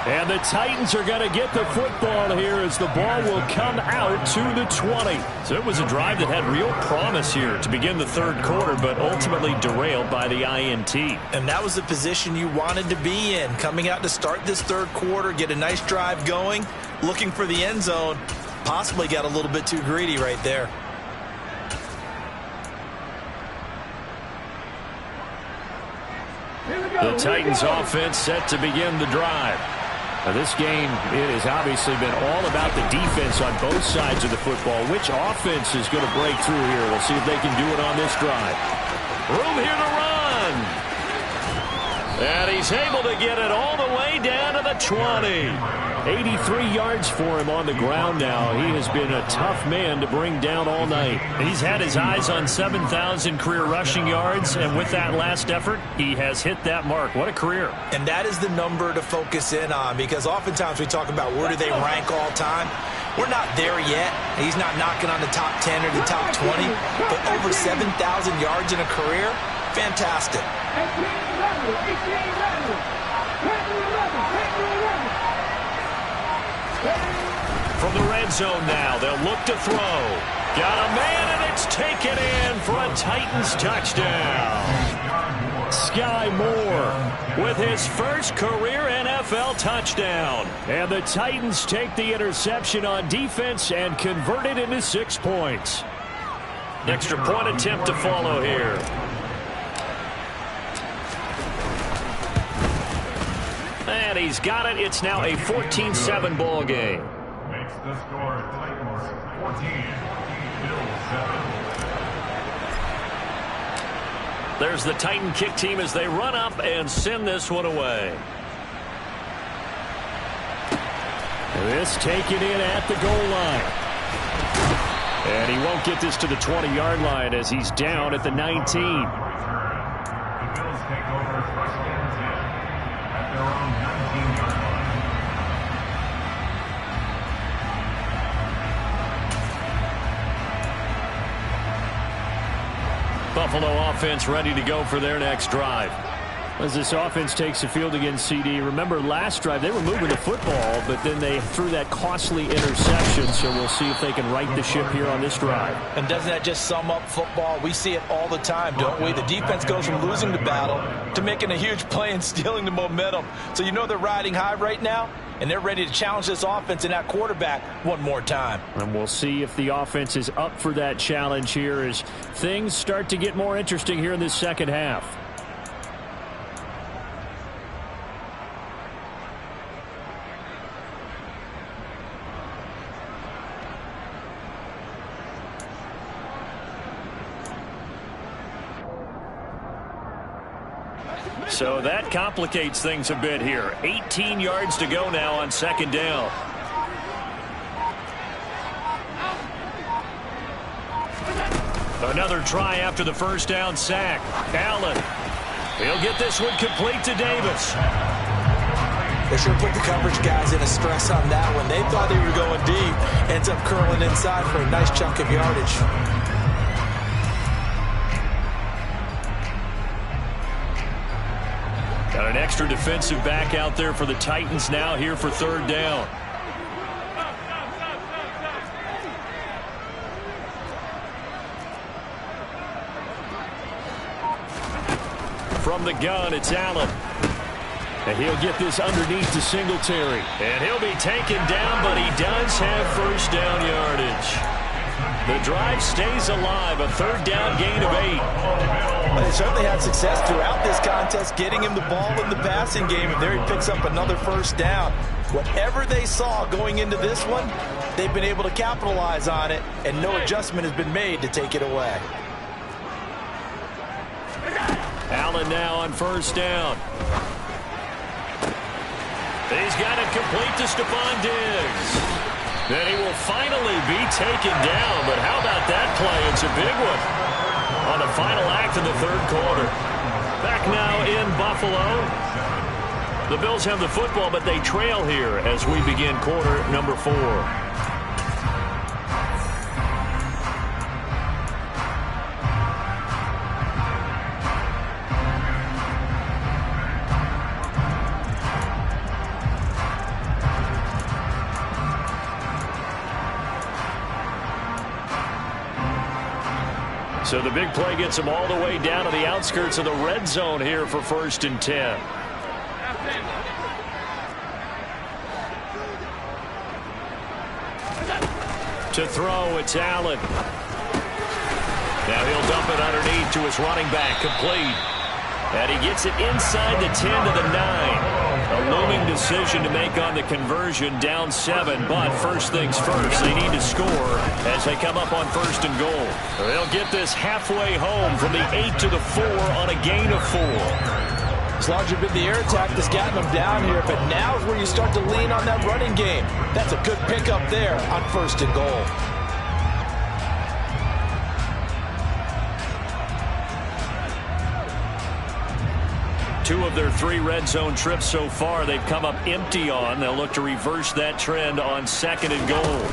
And the Titans are going to get the football here as the ball will come out to the 20. So it was a drive that had real promise here to begin the third quarter, but ultimately derailed by the INT. And that was the position you wanted to be in, coming out to start this third quarter, get a nice drive going, looking for the end zone. Possibly got a little bit too greedy right there. The Titans offense set to begin the drive. Now this game, it has obviously been all about the defense on both sides of the football. Which offense is going to break through here? We'll see if they can do it on this drive. Room here to run. And he's able to get it all the way down to the 20. 83 yards for him on the ground now. He has been a tough man to bring down all night. He's had his eyes on 7,000 career rushing yards, and with that last effort, he has hit that mark. What a career. And that is the number to focus in on, because oftentimes we talk about where do they rank all time. We're not there yet. He's not knocking on the top 10 or the top 20, but over 7,000 yards in a career, fantastic. From the red zone now, they'll look to throw. Got a man, and it's taken in for a Titans touchdown. Sky Moore with his first career NFL touchdown. And the Titans take the interception on defense and convert it into 6 points. An extra point attempt to follow here. And he's got it. It's now a 14-7 ball game. Makes the score Titans 14, Bills 7. There's the Titan kick team as they run up and send this one away. This taken in at the goal line. And he won't get this to the 20-yard line as he's down at the 19. The Bills take over first and 10 at their own 19-yard line. Buffalo offense ready to go for their next drive. As this offense takes the field against CD, remember last drive they were moving the football, but then they threw that costly interception, so we'll see if they can right the ship here on this drive. And doesn't that just sum up football? We see it all the time, don't we? The defense goes from losing the battle to making a huge play and stealing the momentum. So you know they're riding high right now, and they're ready to challenge this offense and that quarterback one more time. And we'll see if the offense is up for that challenge here as things start to get more interesting here in this second half. So that complicates things a bit here. 18 yards to go now on second down. Another try after the first down sack. Allen. He'll get this one complete to Davis. They sure put the coverage guys in a stress on that one. They thought they were going deep. Ends up curling inside for a nice chunk of yardage. Got an extra defensive back out there for the Titans now here for third down. From the gun, it's Allen. And he'll get this underneath to Singletary. And he'll be taken down, but he does have first down yardage. The drive stays alive, a third down gain of 8. Well, they certainly had success throughout this contest, getting him the ball in the passing game, and there he picks up another first down. Whatever they saw going into this one, they've been able to capitalize on it, and no adjustment has been made to take it away. Allen now on first down. He's got it complete to Stephon Diggs. Then he will finally be taken down, but how about that play? It's a big one on the final act of the third quarter. Back now in Buffalo. The Bills have the football, but they trail here as we begin quarter number 4. So the big play gets them all the way down to the outskirts of the red zone here for 1st and 10. To throw, it's Allen. Now he'll dump it underneath to his running back, complete. And he gets it inside the 10 to the 9. A looming decision to make on the conversion, down 7. But first things first, they need to score as they come up on 1st and goal. They'll get this halfway home from the 8 to the 4 on a gain of 4. As long as you've been the air attack that's gotten them down here, but now is where you start to lean on that running game. That's a good pickup there on 1st and goal. Two of their 3 red zone trips so far, they've come up empty on. They'll look to reverse that trend on 2nd and goal.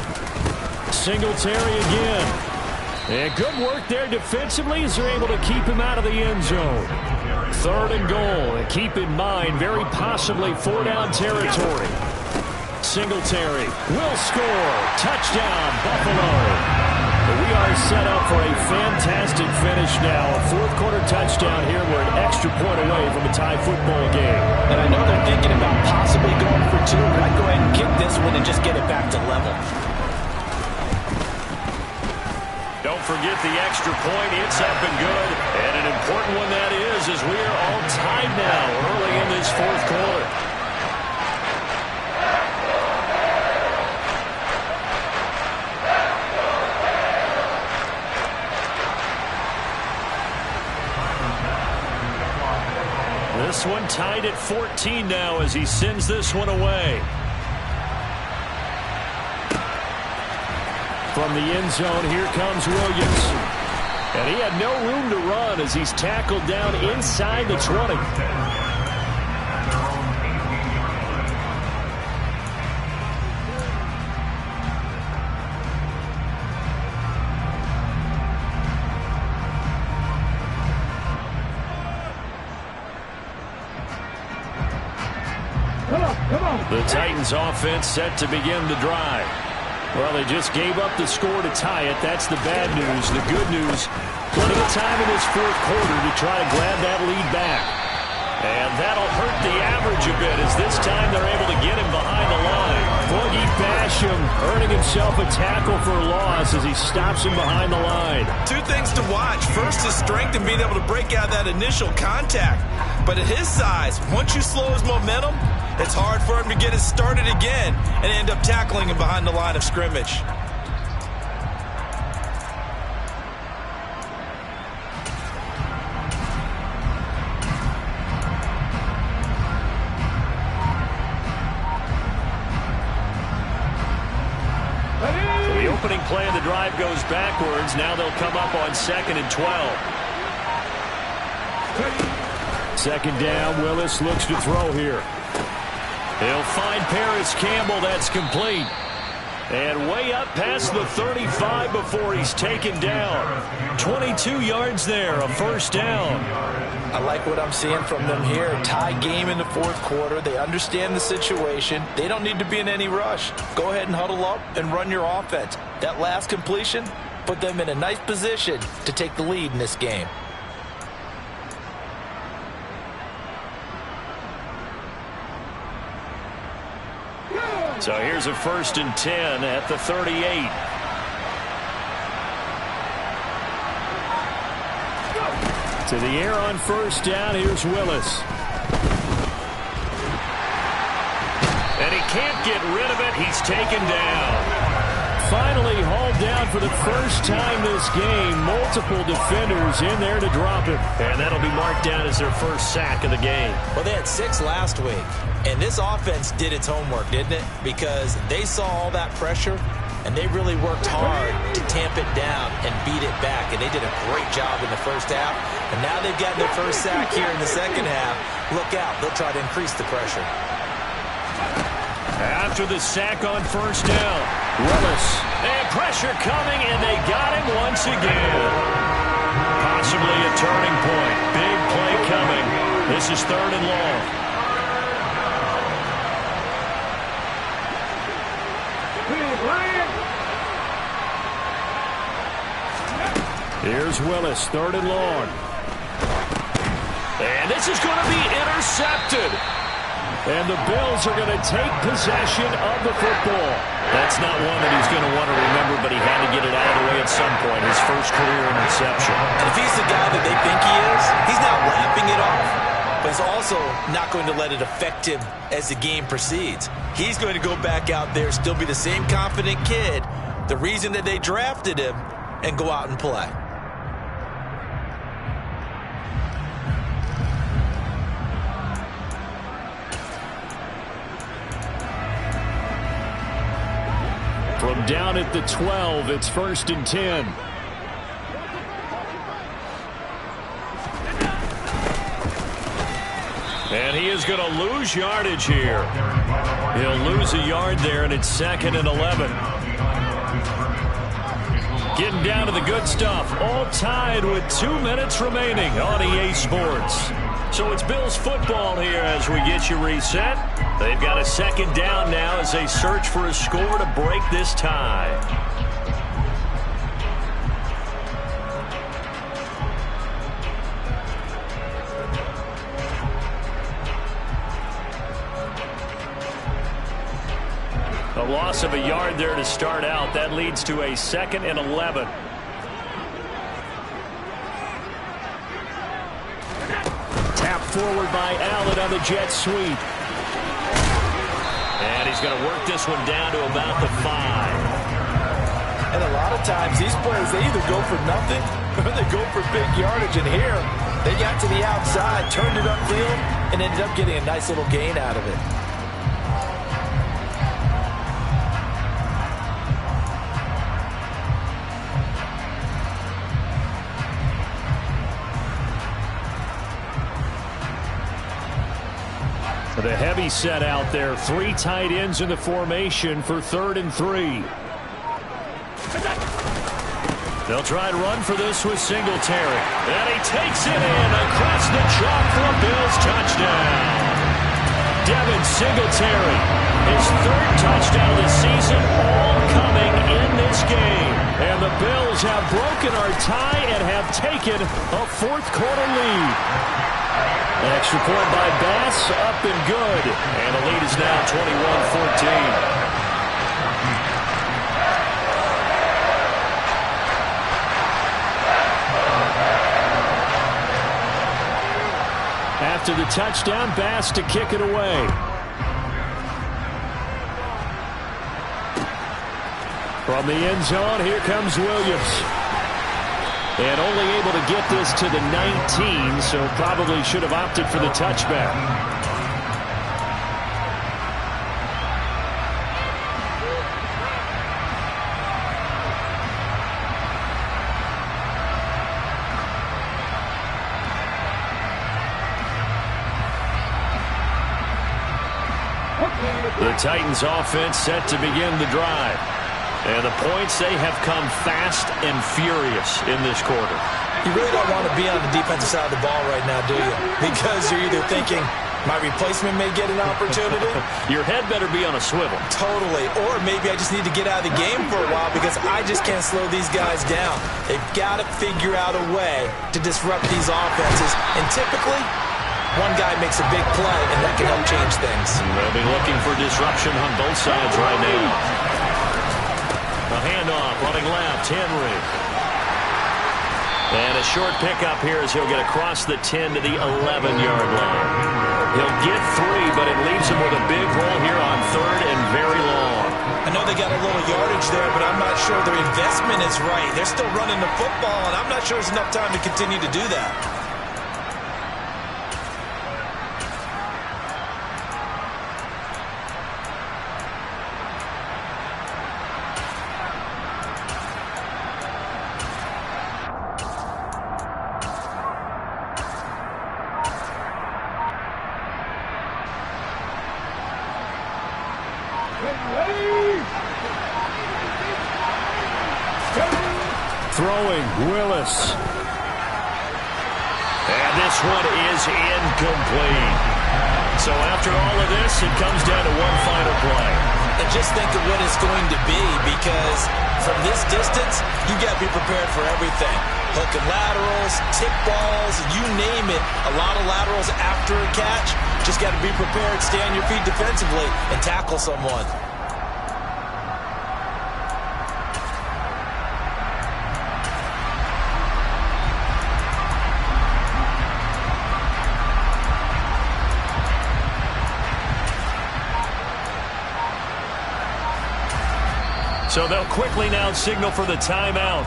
Singletary again. And good work there defensively as they're able to keep him out of the end zone. 3rd and goal. And keep in mind, very possibly 4-down territory. Singletary will score. Touchdown, Buffalo. We are set up for a fantastic finish now. A 4th quarter touchdown here. We're an extra point away from a tie football game. And I know they're thinking about possibly going for 2, but I'd go ahead and kick this one and just get it back to level. Don't forget the extra point. It's up and good. And an important one that is, as we are all tied now early in this 4th quarter. This one tied at 14 now as he sends this one away. From the end zone, here comes Williams. And he had no room to run as he's tackled down inside the 20. The Titans offense set to begin the drive. Well, they just gave up the score to tie it. That's the bad news. The good news, plenty of time in this 4th quarter to try to grab that lead back. And that'll hurt the average a bit as this time they're able to get him behind the line. Boogie Basham earning himself a tackle for a loss as he stops him behind the line. 2 things to watch. First, his strength and being able to break out that initial contact. But at his size, once you slow his momentum, it's hard for him to get it started again and end up tackling him behind the line of scrimmage. So the opening play of the drive goes backwards. Now they'll come up on 2nd and 12. 2nd down, Willis looks to throw here. He'll find Paris Campbell. That's complete. And way up past the 35 before he's taken down. 22 yards there, a 1st down. I like what I'm seeing from them here. Tie game in the 4th quarter. They understand the situation. They don't need to be in any rush. Go ahead and huddle up and run your offense. That last completion put them in a nice position to take the lead in this game. So here's a 1st and 10 at the 38. To the air on 1st down. Here's Willis. And he can't get rid of it. He's taken down. Finally hauled down for the first time this game. Multiple defenders in there to drop him. And that'll be marked down as their 1st sack of the game. Well, they had 6 last week. And this offense did its homework, didn't it? Because they saw all that pressure, and they really worked hard to tamp it down and beat it back. And they did a great job in the 1st half. And now they've gotten their 1st sack here in the 2nd half. Look out. They'll try to increase the pressure. After the sack on 1st down, Willis. And pressure coming, and they got him once again. Possibly a turning point. Big play coming. This is 3rd and long. Here's Willis, 3rd and long. And this is going to be intercepted. And the Bills are going to take possession of the football. That's not one that he's going to want to remember, but he had to get it out of the way at some point, his first career interception. And if he's the guy that they think he is, he's not lapping it off, but he's also not going to let it affect him as the game proceeds. He's going to go back out there, still be the same confident kid, the reason that they drafted him, and go out and play. From down at the 12, it's 1st and 10. And he is going to lose yardage here. He'll lose a yard there, and it's 2nd and 11. Getting down to the good stuff. All tied with 2 minutes remaining on EA Sports. So it's Bills football here as we get you reset. They've got a 2nd down now as they search for a score to break this tie. A loss of a yard there to start out. That leads to a 2nd and 11. Forward by Allen on the jet sweep. And he's going to work this one down to about the 5. And a lot of times these plays, they either go for nothing or they go for big yardage. And here, they got to the outside, turned it upfield, and ended up getting a nice little gain out of it. The heavy set out there. 3 tight ends in the formation for 3rd and 3. They'll try to run for this with Singletary. And he takes it in across the chalk for a Bills touchdown. Devin Singletary, his 3rd touchdown of the season, all coming in this game. And the Bills have broken our tie and have taken a 4th quarter lead. Extra point by Bass, up and good. And the lead is now 21-14. After the touchdown, Bass to kick it away. From the end zone, here comes Williams. And only able to get this to the 19, so probably should have opted for the touchback. The Titans offense set to begin the drive. And the points, they have come fast and furious in this quarter. You really don't want to be on the defensive side of the ball right now, do you? Because you're either thinking, my replacement may get an opportunity. Your head better be on a swivel. Totally. Or maybe I just need to get out of the game for a while because I just can't slow these guys down. They've got to figure out a way to disrupt these offenses. And typically, one guy makes a big play, and that can help change things. They'll be looking for disruption on both sides right now. A handoff, running left, Henry. And a short pickup here as he'll get across the 10 to the 11-yard line. He'll get 3, but it leaves him with a big hole here on 3rd and very long. I know they got a little yardage there, but I'm not sure their investment is right. They're still running the football, and I'm not sure there's enough time to continue to do that. Throwing, Willis. And this one is incomplete. So after all of this, it comes down to one final play. And just think of what it's going to be, because from this distance, you got to be prepared for everything. Hook and laterals, tip balls, you name it. A lot of laterals after a catch. Just got to be prepared, stay on your feet defensively, and tackle someone. So they'll quickly now signal for the timeout.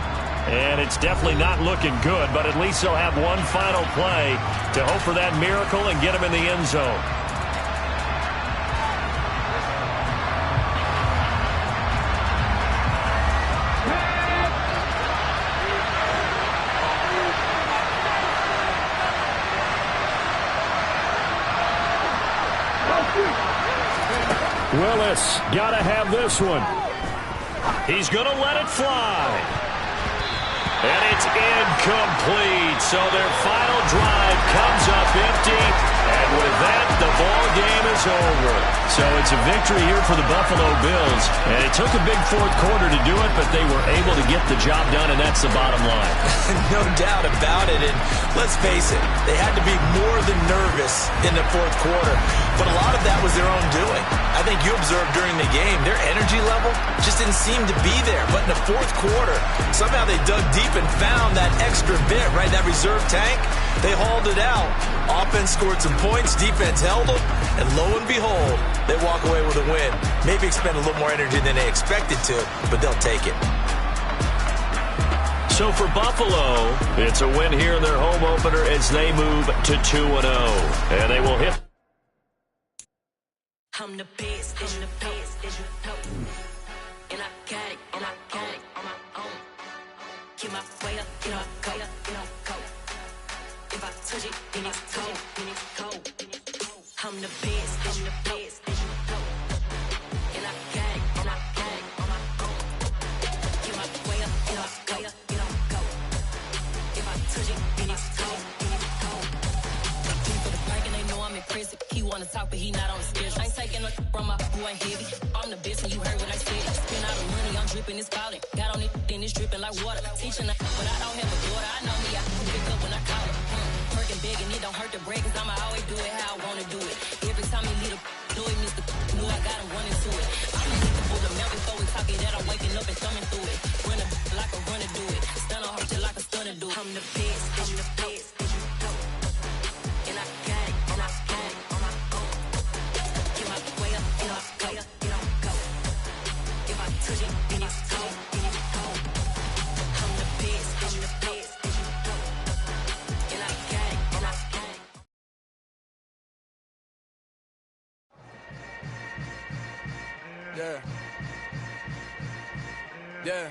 And it's definitely not looking good, but at least they'll have one final play to hope for that miracle and get them in the end zone. Willis, got to have this one. He's going to let it fly. And it's incomplete. So their final drive comes up empty. And with that, the ball game is over. So it's a victory here for the Buffalo Bills. And it took a big fourth quarter to do it, but they were able to get the job done, and that's the bottom line. No doubt about it. And let's face it, they had to be more than nervous in the fourth quarter. But a lot of that was their own doing. I think you observed during the game, their energy level just didn't seem to be there. But in the fourth quarter, somehow they dug deep and found that extra bit, right? That reserve tank. They hauled it out. Offense scored some points. Defense held them. And lo and behold, they walk away with a win. Maybe expend a little more energy than they expected to, but they'll take it. So for Buffalo, it's a win here in their home opener as they move to 2-0. And they will hit. I'm the best, and the best, and you know. And I got it, and I got it on my own. Get my way up, get up, go, go. If I touch it, then it's cold, then it's cold. I'm the best, and the best, and you know. And I got it, and I got it on my own. Get my way up, get up, go. If I touch it, then it's cold, then it's cold. For the blank and they know I'm impressive. He wanna talk, but he not on the schedule. I ain't taking a from my boy heavy. I'm the best, and you heard what I said. Spend all the money, I'm dripping, it's spouting. Got on it, then it's dripping like water. Teaching, but I don't have a daughter. I know me, I can pick up when I call it. Working big, and it don't hurt to break, cause I'ma always do it how I wanna do it. Every time he lead a do it, Mr. Knew I got him running to it. I'm the nigga for the mouth before we talking that I'm waking up and thumbing through it. Run a like a runner do it. Stun on her till like a stunner do it. I'm the best, and the best, and you know. And I got it, and I got it on my own. Get my way up, get up, go. If I touch it, then it's cold, then it's cold. I'm the best, and the best, and you know. And I got it, and I got it. Yeah.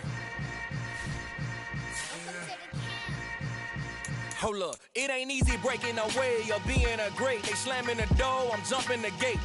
Hold up, it ain't easy breaking away or being a great. They slamming the door, I'm jumping the gate.